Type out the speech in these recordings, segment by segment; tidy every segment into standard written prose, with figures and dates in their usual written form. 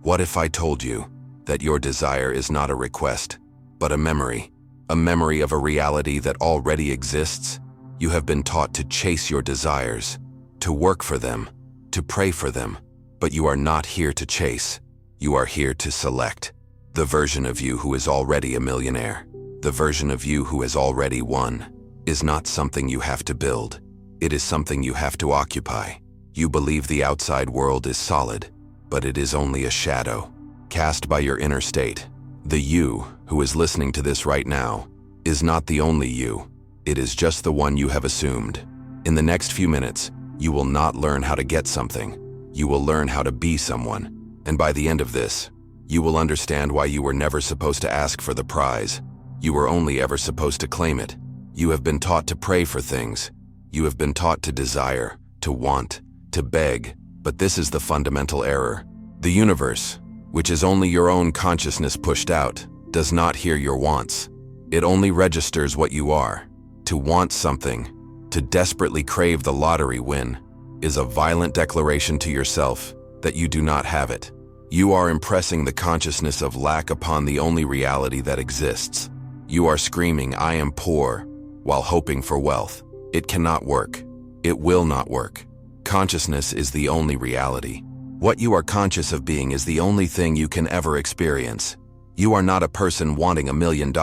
What if I told you that your desire is not a request, but a memory of a reality that already exists? You have been taught to chase your desires, to work for them, to pray for them, but you are not here to chase. You are here to select. The version of you who is already a millionaire, the version of you who has already won, is not something you have to build. It is something you have to occupy. You believe the outside world is solid, but it is only a shadow cast by your inner state. The you who is listening to this right now is not the only you. It is just the one you have assumed. In the next few minutes, you will not learn how to get something. You will learn how to be someone. And by the end of this, you will understand why you were never supposed to ask for the prize. You were only ever supposed to claim it. You have been taught to pray for things. You have been taught to desire, to want, to beg, but this is the fundamental error. The universe, which is only your own consciousness pushed out, does not hear your wants. It only registers what you are. To want something, to desperately crave the lottery win, is a violent declaration to yourself that you do not have it. You are impressing the consciousness of lack upon the only reality that exists. You are screaming, "I am poor," while hoping for wealth. It cannot work. It will not work. Consciousness is the only reality. What you are conscious of being is the only thing you can ever experience. You are not a person wanting $1 million.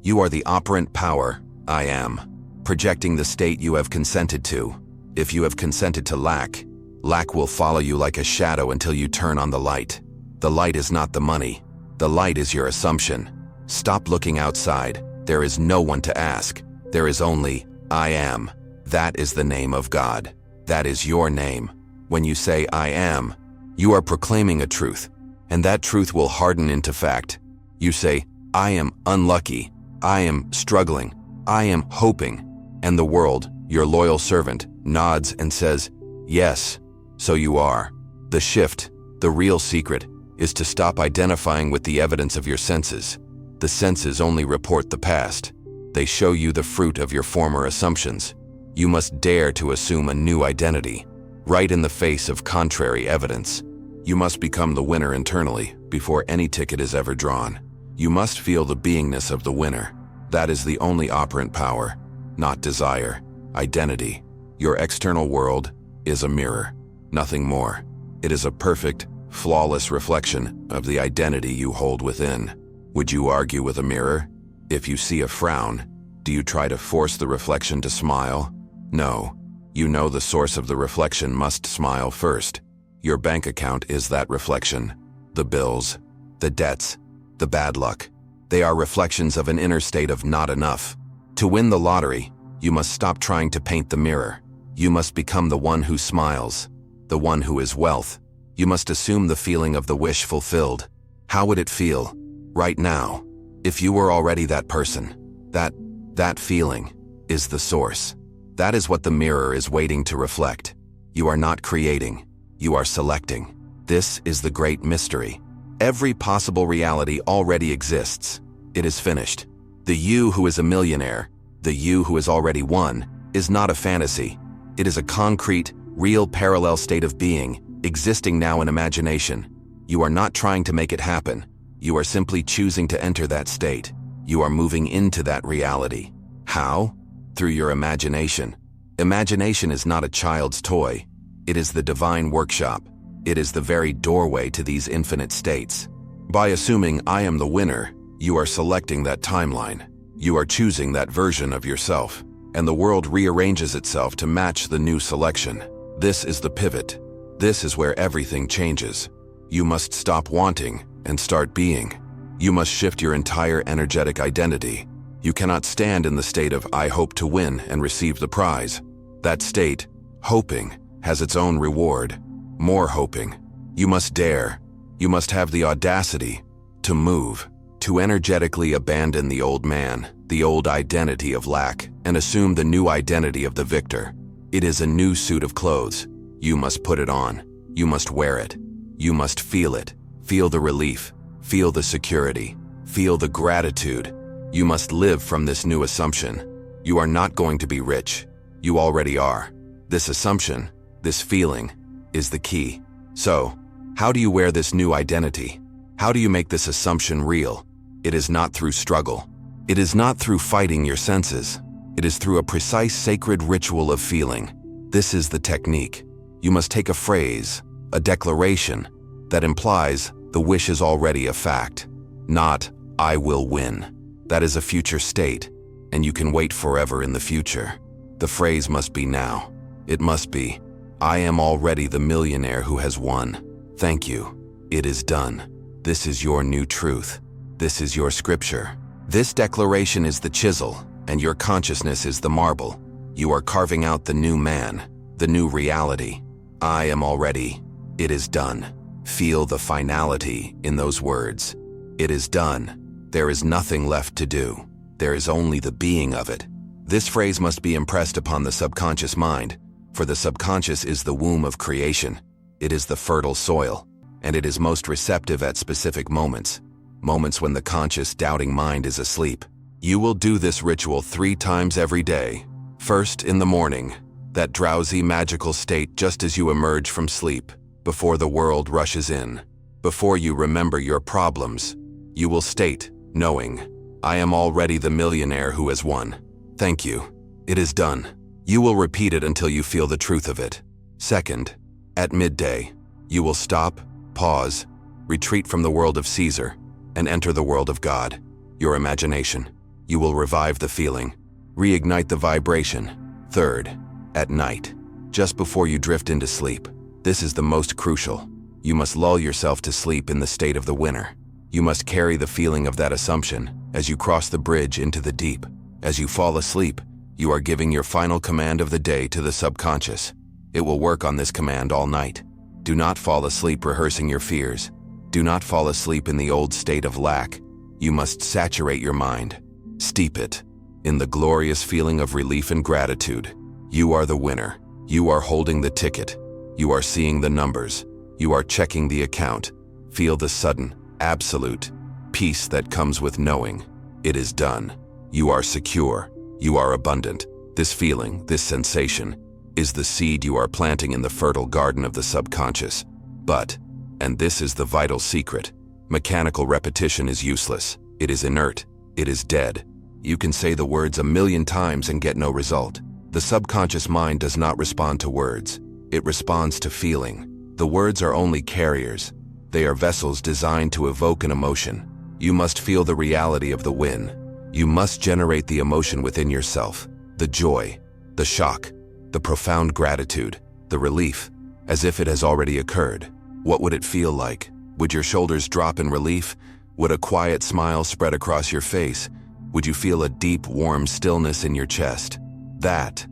You are the operant power, I am, projecting the state you have consented to. If you have consented to lack, lack will follow you like a shadow until you turn on the light. The light is not the money. The light is your assumption. Stop looking outside. There is no one to ask. There is only, I am. That is the name of God. That is your name. When you say, I am, you are proclaiming a truth, and that truth will harden into fact. You say, I am unlucky. I am struggling. I am hoping. And the world, your loyal servant, nods and says, yes, so you are. The shift, the real secret, is to stop identifying with the evidence of your senses. The senses only report the past. They show you the fruit of your former assumptions. You must dare to assume a new identity, right in the face of contrary evidence. You must become the winner internally before any ticket is ever drawn. You must feel the beingness of the winner. That is the only operant power, not desire, identity. Your external world is a mirror, nothing more. It is a perfect, flawless reflection of the identity you hold within. Would you argue with a mirror? If you see a frown, do you try to force the reflection to smile? No. You know the source of the reflection must smile first. Your bank account is that reflection. The bills, the debts, the bad luck. They are reflections of an inner state of not enough. To win the lottery, you must stop trying to paint the mirror. You must become the one who smiles, the one who is wealth. You must assume the feeling of the wish fulfilled. How would it feel, right now, if you were already that person? That feeling is the source. That is what the mirror is waiting to reflect. You are not creating, you are selecting. This is the great mystery. Every possible reality already exists. It is finished. The you who is a millionaire, the you who has already won, is not a fantasy. It is a concrete, real parallel state of being, existing now in imagination. You are not trying to make it happen. You are simply choosing to enter that state. You are moving into that reality. How? Through your imagination. Imagination is not a child's toy. It is the divine workshop. It is the very doorway to these infinite states. By assuming I am the winner, you are selecting that timeline. You are choosing that version of yourself, and the world rearranges itself to match the new selection. This is the pivot. This is where everything changes. You must stop wanting and start being. You must shift your entire energetic identity. You cannot stand in the state of I hope to win and receive the prize. That state, hoping, has its own reward. More hoping. You must dare. You must have the audacity to move, to energetically abandon the old man, the old identity of lack, and assume the new identity of the victor. It is a new suit of clothes. You must put it on. You must wear it. You must feel it. Feel the relief. Feel the security. Feel the gratitude. You must live from this new assumption. You are not going to be rich. You already are. This assumption, this feeling, is the key. So, How do you wear this new identity? How do you make this assumption real? It is not through struggle. It is not through fighting your senses. It is through a precise sacred ritual of feeling. This is the technique. You must take a phrase, a declaration, that implies the wish is already a fact. Not, I will win. That is a future state, and you can wait forever in the future. The phrase must be now. It must be, I am already the millionaire who has won. Thank you. It is done. This is your new truth. This is your scripture. This declaration is the chisel, and your consciousness is the marble. You are carving out the new man, the new reality. I am already. It is done. Feel the finality in those words. It is done. There is nothing left to do. There is only the being of it. This phrase must be impressed upon the subconscious mind, for the subconscious is the womb of creation. It is the fertile soil, and it is most receptive at specific moments when the conscious, doubting mind is asleep. You will do this ritual 3 times every day. First, in the morning, that drowsy, magical state just as you emerge from sleep, before the world rushes in. Before you remember your problems, you will state, knowing, I am already the millionaire who has won. Thank you. It is done. You will repeat it until you feel the truth of it. Second, at midday, you will stop, pause, retreat from the world of Caesar, and enter the world of God, your imagination. You will revive the feeling, reignite the vibration. Third, at night, just before you drift into sleep. This is the most crucial. You must lull yourself to sleep in the state of the winner. You must carry the feeling of that assumption as you cross the bridge into the deep. As you fall asleep, you are giving your final command of the day to the subconscious. It will work on this command all night. Do not fall asleep rehearsing your fears. Do not fall asleep in the old state of lack. You must saturate your mind. Steep it in the glorious feeling of relief and gratitude. You are the winner. You are holding the ticket. You are seeing the numbers. You are checking the account. Feel the sudden, absolute peace that comes with knowing. It is done. You are secure. You are abundant. This feeling, this sensation, is the seed you are planting in the fertile garden of the subconscious. But, and this is the vital secret, mechanical repetition is useless. It is inert. It is dead. You can say the words 1,000,000 times and get no result. The subconscious mind does not respond to words. It responds to feeling. The words are only carriers. They are vessels designed to evoke an emotion. You must feel the reality of the win. You must generate the emotion within yourself, the joy, the shock, the profound gratitude, the relief, as if it has already occurred. What would it feel like? Would your shoulders drop in relief? Would a quiet smile spread across your face? Would you feel a deep, warm stillness in your chest? That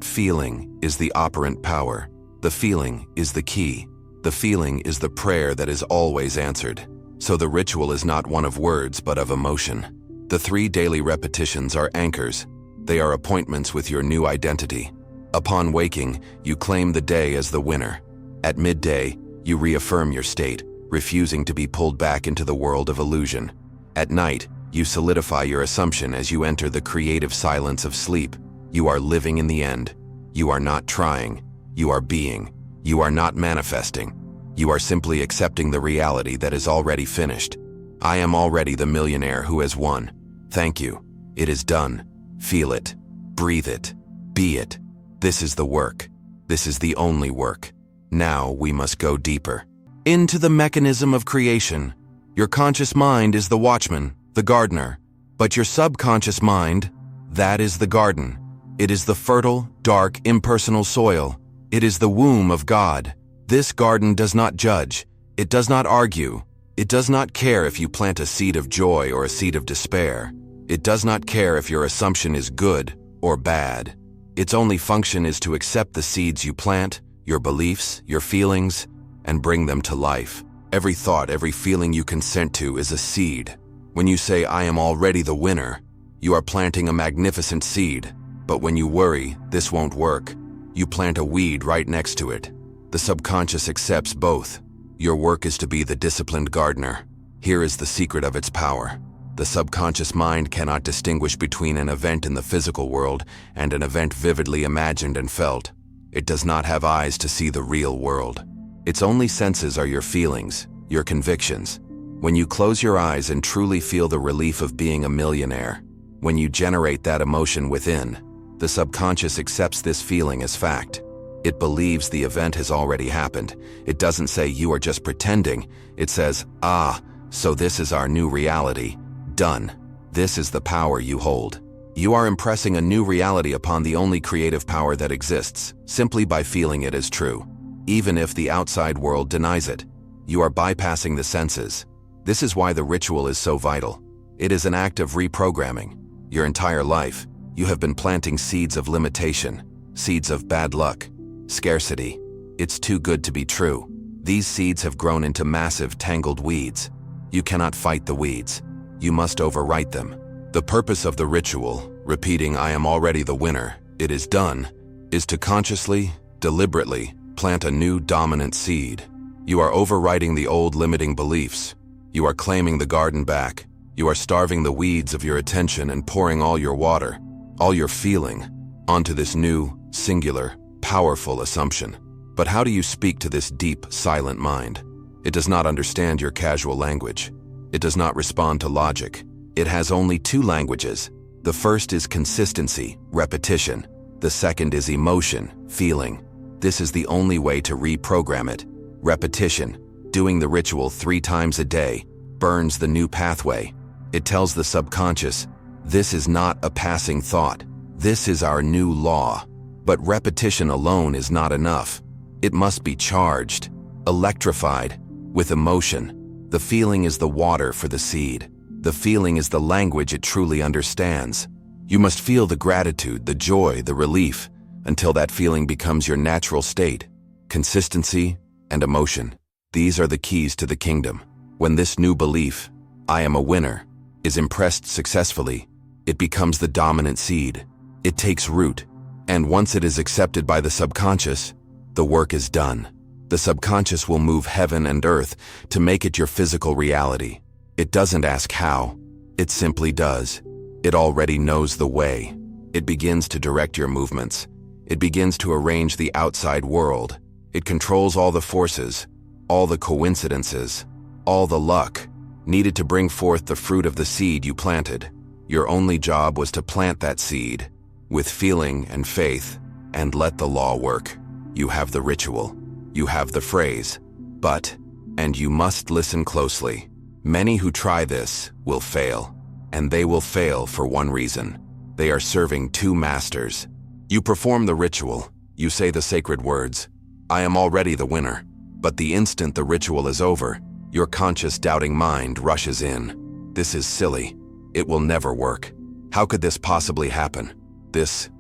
feeling is the operant power. The feeling is the key. The feeling is the prayer that is always answered. So the ritual is not one of words, but of emotion. The 3 daily repetitions are anchors. They are appointments with your new identity. Upon waking, you claim the day as the winner. At midday, you reaffirm your state, refusing to be pulled back into the world of illusion. At night, you solidify your assumption as you enter the creative silence of sleep. You are living in the end. You are not trying. You are being. You are not manifesting. You are simply accepting the reality that is already finished. I am already the millionaire who has won. Thank you. It is done. Feel it. Breathe it. Be it. This is the work. This is the only work. Now we must go deeper. Into the mechanism of creation. Your conscious mind is the watchman, the gardener. But your subconscious mind, that is the garden. It is the fertile, dark, impersonal soil. It is the womb of God. This garden does not judge. It does not argue. It does not care if you plant a seed of joy or a seed of despair. It does not care if your assumption is good or bad. Its only function is to accept the seeds you plant, your beliefs, your feelings, and bring them to life. Every thought, every feeling you consent to is a seed. When you say, I am already the winner, you are planting a magnificent seed. But when you worry, this won't work, you plant a weed right next to it. The subconscious accepts both. Your work is to be the disciplined gardener. Here is the secret of its power. The subconscious mind cannot distinguish between an event in the physical world and an event vividly imagined and felt. It does not have eyes to see the real world. Its only senses are your feelings, your convictions. When you close your eyes and truly feel the relief of being a millionaire, when you generate that emotion within, the subconscious accepts this feeling as fact. It believes the event has already happened. It doesn't say you are just pretending. It says, ah, so this is our new reality. Done. This is the power you hold. You are impressing a new reality upon the only creative power that exists, simply by feeling it as true. Even if the outside world denies it, you are bypassing the senses. This is why the ritual is so vital. It is an act of reprogramming. Your entire life, you have been planting seeds of limitation, seeds of bad luck, scarcity. It's too good to be true. These seeds have grown into massive, tangled weeds. You cannot fight the weeds. You must overwrite them. The purpose of the ritual, repeating "I am already the winner, it is done," is to consciously, deliberately, plant a new dominant seed. You are overwriting the old limiting beliefs. You are claiming the garden back. You are starving the weeds of your attention and pouring all your water, all your feeling, onto this new, singular, powerful assumption. But how do you speak to this deep, silent mind? It does not understand your casual language. It does not respond to logic. It has only two languages. The first is consistency, repetition. The second is emotion, feeling. This is the only way to reprogram it. Repetition, doing the ritual 3 times a day, burns the new pathway. It tells the subconscious, this is not a passing thought. This is our new law. But repetition alone is not enough. It must be charged, electrified, with emotion. The feeling is the water for the seed. The feeling is the language it truly understands. You must feel the gratitude, the joy, the relief, until that feeling becomes your natural state. Consistency and emotion. These are the keys to the kingdom. When this new belief, I am a winner, is impressed successfully, it becomes the dominant seed. It takes root, and once it is accepted by the subconscious, the work is done. The subconscious will move heaven and earth to make it your physical reality. It doesn't ask how, it simply does. It already knows the way. It begins to direct your movements. It begins to arrange the outside world. It controls all the forces, all the coincidences, all the luck needed to bring forth the fruit of the seed you planted. Your only job was to plant that seed with feeling and faith and let the law work. You have the ritual. You have the phrase. But, and you must listen closely, many who try this will fail. And they will fail for one reason. They are serving two masters. You perform the ritual. You say the sacred words, I am already the winner. But the instant the ritual is over, your conscious doubting mind rushes in. This is silly. It will never work. How could this possibly happen? This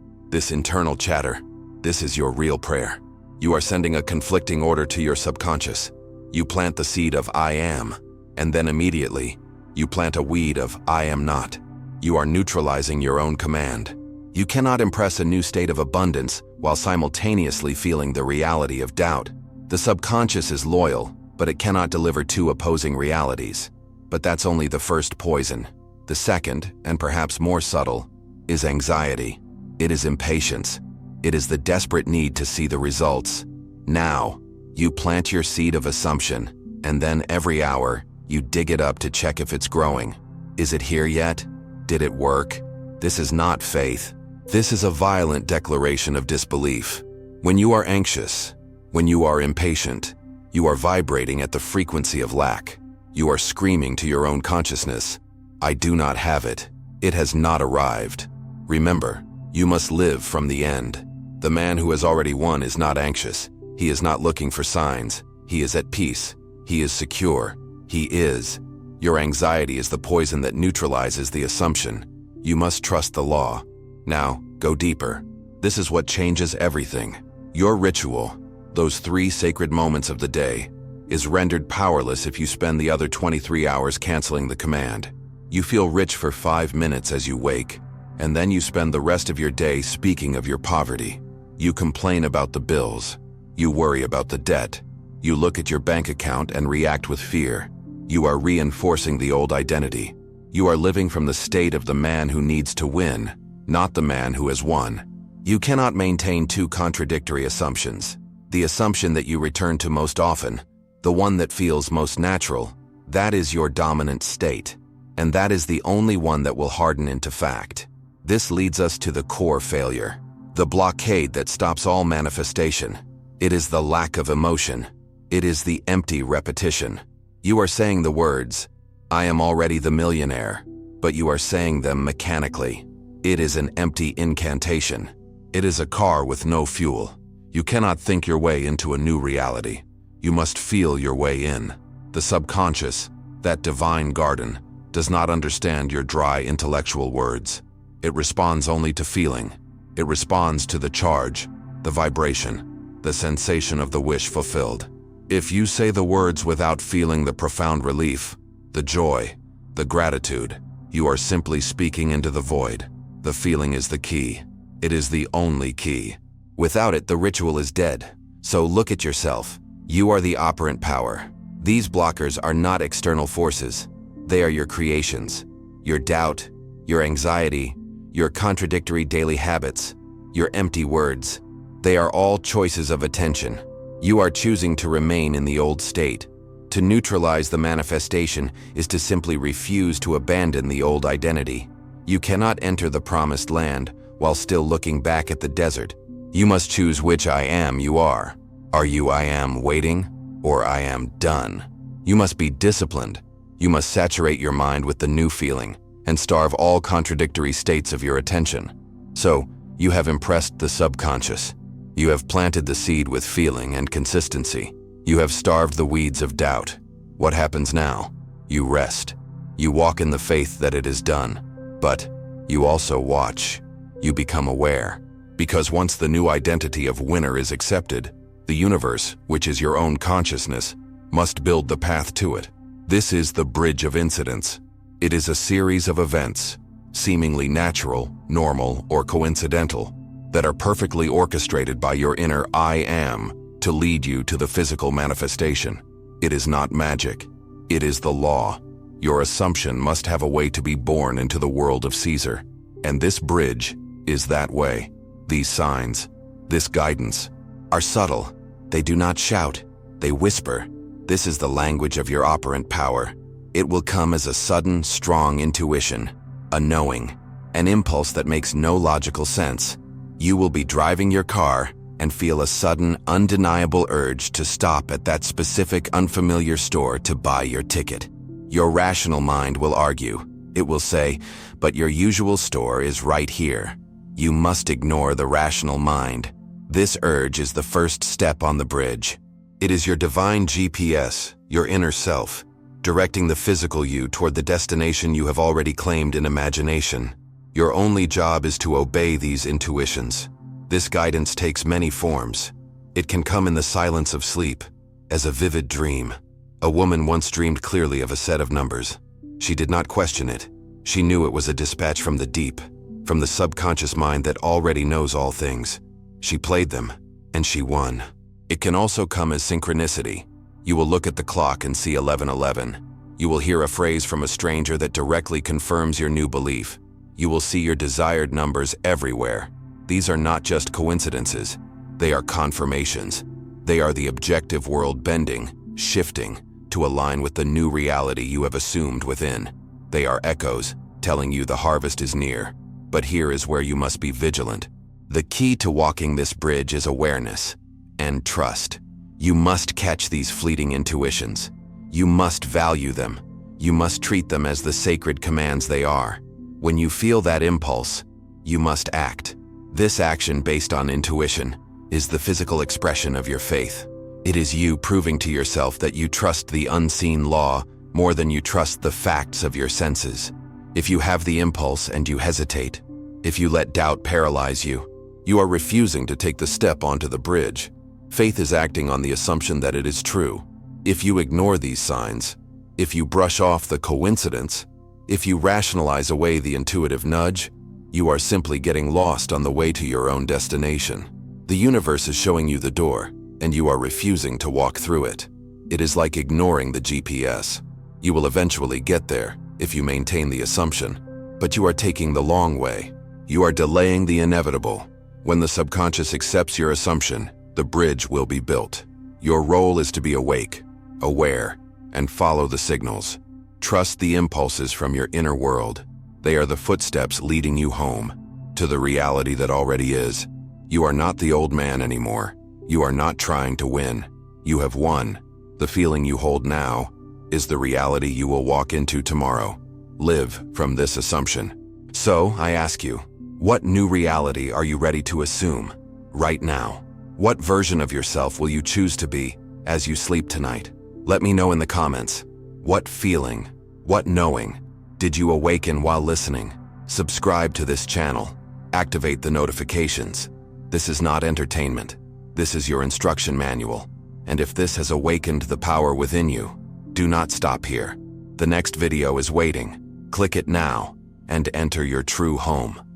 internal chatter, this is your real prayer. You are sending a conflicting order to your subconscious. You plant the seed of I am, and then immediately, you plant a weed of I am not. You are neutralizing your own command. You cannot impress a new state of abundance while simultaneously feeling the reality of doubt. The subconscious is loyal, but it cannot deliver two opposing realities. But that's only the first poison. The second, and perhaps more subtle, is anxiety. It is impatience. It is the desperate need to see the results. Now, you plant your seed of assumption, and then every hour, you dig it up to check if it's growing. Is it here yet? Did it work? This is not faith. This is a violent declaration of disbelief. When you are anxious, when you are impatient, you are vibrating at the frequency of lack. You are screaming to your own consciousness, I do not have it. It has not arrived. Remember, you must live from the end. The man who has already won is not anxious. He is not looking for signs. He is at peace. He is secure. He is. Your anxiety is the poison that neutralizes the assumption. You must trust the law. Now, go deeper. This is what changes everything. Your ritual, those 3 sacred moments of the day, is rendered powerless if you spend the other 23 hours canceling the command. You feel rich for 5 minutes as you wake, and then you spend the rest of your day speaking of your poverty. You complain about the bills. You worry about the debt. You look at your bank account and react with fear. You are reinforcing the old identity. You are living from the state of the man who needs to win, not the man who has won. You cannot maintain 2 contradictory assumptions. The assumption that you return to most often, the one that feels most natural, that is your dominant state. And that is the only one that will harden into fact. This leads us to the core failure, the blockade that stops all manifestation. It is the lack of emotion. It is the empty repetition. You are saying the words, "I am already the millionaire," but you are saying them mechanically. It is an empty incantation. It is a car with no fuel. You cannot think your way into a new reality. You must feel your way in. The subconscious, that divine garden, does not understand your dry intellectual words. It responds only to feeling. It responds to the charge, the vibration, the sensation of the wish fulfilled. If you say the words without feeling the profound relief, the joy, the gratitude, you are simply speaking into the void. The feeling is the key. It is the only key. Without it, the ritual is dead. So look at yourself. You are the operant power. These blockers are not external forces. They are your creations, your doubt, your anxiety, your contradictory daily habits, your empty words. They are all choices of attention. You are choosing to remain in the old state. To neutralize the manifestation is to simply refuse to abandon the old identity. You cannot enter the promised land while still looking back at the desert. You must choose which I am you are. Are you I am waiting, or I am done? You must be disciplined. You must saturate your mind with the new feeling and starve all contradictory states of your attention. So, you have impressed the subconscious. You have planted the seed with feeling and consistency. You have starved the weeds of doubt. What happens now? You rest. You walk in the faith that it is done. But you also watch. You become aware. Because once the new identity of winner is accepted, the universe, which is your own consciousness, must build the path to it. This is the bridge of incidents. It is a series of events, seemingly natural, normal, or coincidental, that are perfectly orchestrated by your inner I am to lead you to the physical manifestation. It is not magic. It is the law. Your assumption must have a way to be born into the world of Caesar. And this bridge is that way. These signs, this guidance, are subtle. They do not shout. They whisper. This is the language of your operant power. It will come as a sudden, strong intuition, a knowing, an impulse that makes no logical sense. You will be driving your car and feel a sudden, undeniable urge to stop at that specific, unfamiliar store to buy your ticket. Your rational mind will argue. It will say, but your usual store is right here. You must ignore the rational mind. This urge is the first step on the bridge. It is your divine GPS, your inner self, directing the physical you toward the destination you have already claimed in imagination. Your only job is to obey these intuitions. This guidance takes many forms. It can come in the silence of sleep, as a vivid dream. A woman once dreamed clearly of a set of numbers. She did not question it. She knew it was a dispatch from the deep, from the subconscious mind that already knows all things. She played them, and she won. It can also come as synchronicity. You will look at the clock and see 11:11. You will hear a phrase from a stranger that directly confirms your new belief. You will see your desired numbers everywhere. These are not just coincidences. They are confirmations. They are the objective world bending, shifting, to align with the new reality you have assumed within. They are echoes, telling you the harvest is near. But here is where you must be vigilant. The key to walking this bridge is awareness and trust. You must catch these fleeting intuitions. You must value them. You must treat them as the sacred commands they are. When you feel that impulse, you must act. This action based on intuition is the physical expression of your faith. It is you proving to yourself that you trust the unseen law more than you trust the facts of your senses. If you have the impulse and you hesitate, if you let doubt paralyze you, you are refusing to take the step onto the bridge. Faith is acting on the assumption that it is true. If you ignore these signs, if you brush off the coincidence, if you rationalize away the intuitive nudge, you are simply getting lost on the way to your own destination. The universe is showing you the door, and you are refusing to walk through it. It is like ignoring the GPS. You will eventually get there if you maintain the assumption, but you are taking the long way. You are delaying the inevitable. When the subconscious accepts your assumption, the bridge will be built. Your role is to be awake, aware, and follow the signals. Trust the impulses from your inner world. They are the footsteps leading you home, to the reality that already is. You are not the old man anymore. You are not trying to win. You have won. The feeling you hold now is the reality you will walk into tomorrow. Live from this assumption. So, I ask you, what new reality are you ready to assume right now? What version of yourself will you choose to be as you sleep tonight? Let me know in the comments. What feeling, what knowing did you awaken while listening? Subscribe to this channel. Activate the notifications. This is not entertainment. This is your instruction manual. And if this has awakened the power within you, do not stop here. The next video is waiting. Click it now and enter your true home.